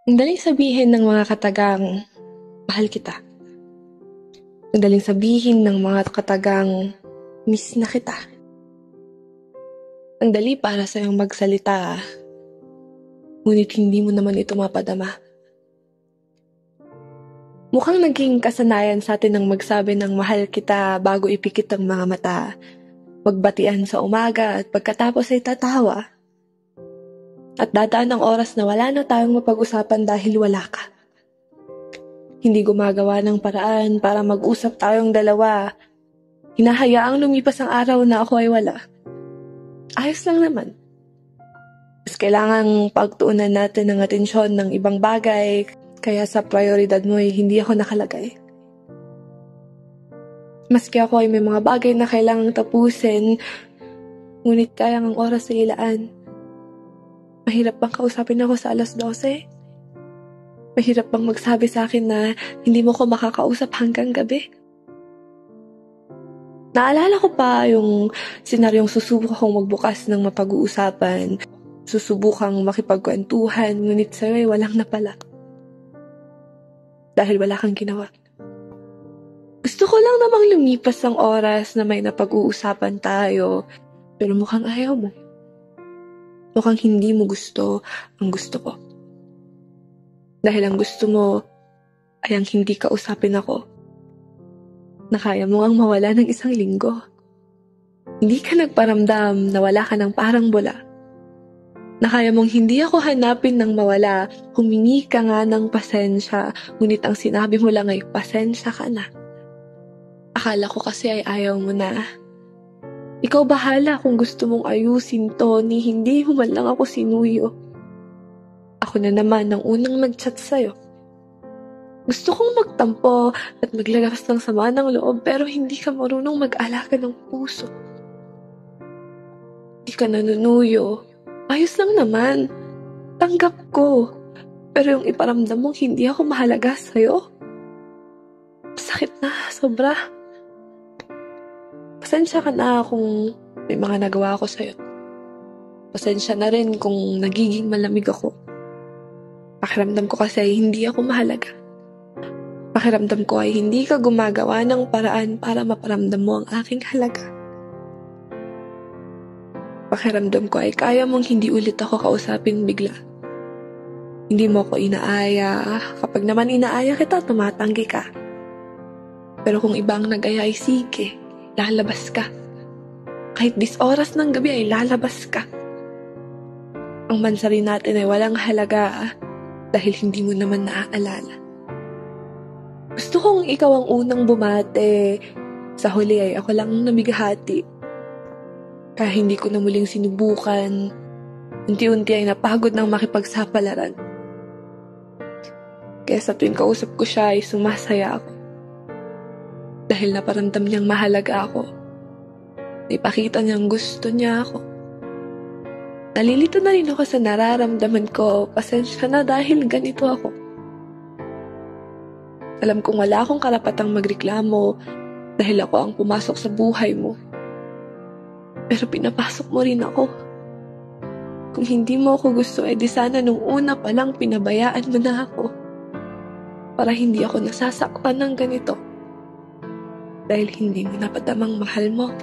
Ang daling sabihin ng mga katagang, mahal kita. Ang daling sabihin ng mga katagang, miss na kita. Ang dali para sa'yong magsalita, ngunit hindi mo naman ito mapadama. Mukhang naging kasanayan sa atin ng magsabi ng mahal kita bago ipikit ang mga mata, magbatian sa umaga at pagkatapos ay tatawa. At dadaan ang oras na wala na tayong mapag-usapan dahil wala ka. Hindi gumagawa ng paraan para mag-usap tayong dalawa. Hinahayaang lumipas ang araw na ako ay wala. Ayos lang naman. Mas kailangang pagtuunan natin ng atensyon ng ibang bagay, kaya sa prioridad mo ay hindi ako nakalagay. Maski ako ay may mga bagay na kailangang tapusin, ngunit kaya ang oras ay ilaan. Mahirap bang kausapin ako sa 12:00? Mahirap bang magsabi sa akin na hindi mo ko makakausap hanggang gabi? Naalala ko pa yung senaryong susubukang magbukas ng mapag-uusapan, susubukang makipagkwentuhan, ngunit sa'yo ay walang napala. Dahil wala kang ginawa. Gusto ko lang namang lumipas ang oras na may napag-uusapan tayo, pero mukhang ayaw mo. Mukhang hindi mo gusto ang gusto ko. Dahil ang gusto mo ay ang hindi kausapin ako, na kaya mo ngang mawala ng 1 linggo. Hindi ka nagparamdam na wala ka ng parang bula. Na kaya mong hindi ako hanapin ng mawala, humingi ka nga ng pasensya, ngunit ang sinabi mo lang ay pasensya ka na. Akala ko kasi ay ayaw mo na. Ikaw bahala kung gusto mong ayusin to, ni hindi mo man lang ako sinuyo. Ako na naman ang unang nag-chat sa'yo. Gusto kong magtampo at maglagas ng sama ng loob, pero hindi ka marunong mag-alaga ng puso. Hindi ka nanunuyo. Ayos lang naman. Tanggap ko. Pero yung iparamdam mong hindi ako mahalaga sa'yo, sakit na, sobra. Pasensya ka na kung may mga nagawa ako sa'yo. Pasensya na rin kung nagiging malamig ako. Pakiramdam ko kasi ay hindi ako mahalaga. Pakiramdam ko ay hindi ka gumagawa ng paraan para maparamdam mo ang aking halaga. Pakiramdam ko ay kaya mong hindi ulit ako kausapin bigla. Hindi mo ako inaaya. Kapag naman inaaya kita, tumatanggi ka. Pero kung ibang nag-aya ay sige, lalabas ka. Kahit 10 oras ng gabi ay lalabas ka. Ang bansa rin natin ay walang halaga dahil hindi mo naman naaalala. Gusto kong ikaw ang unang bumate. Sa huli ay ako lang namigahati. Kaya hindi ko na muling sinubukan. Unti-unti ay napagod ng makipagsapalaran. Kaya sa tuwing kausap ko siya ay sumasaya ako. Dahil naparamdam niyang mahalaga ako. Naipakita niyang gusto niya ako. Nalilito na rin ako sa nararamdaman ko. Pasensya na dahil ganito ako. Alam kong wala akong karapatang magreklamo dahil ako ang pumasok sa buhay mo. Pero pinapasok mo rin ako. Kung hindi mo ako gusto, di sana nung una pa lang pinabayaan mo na ako. Para hindi ako nasasaktan ng ganito. Dahil hindi mo napadamang mahal mo.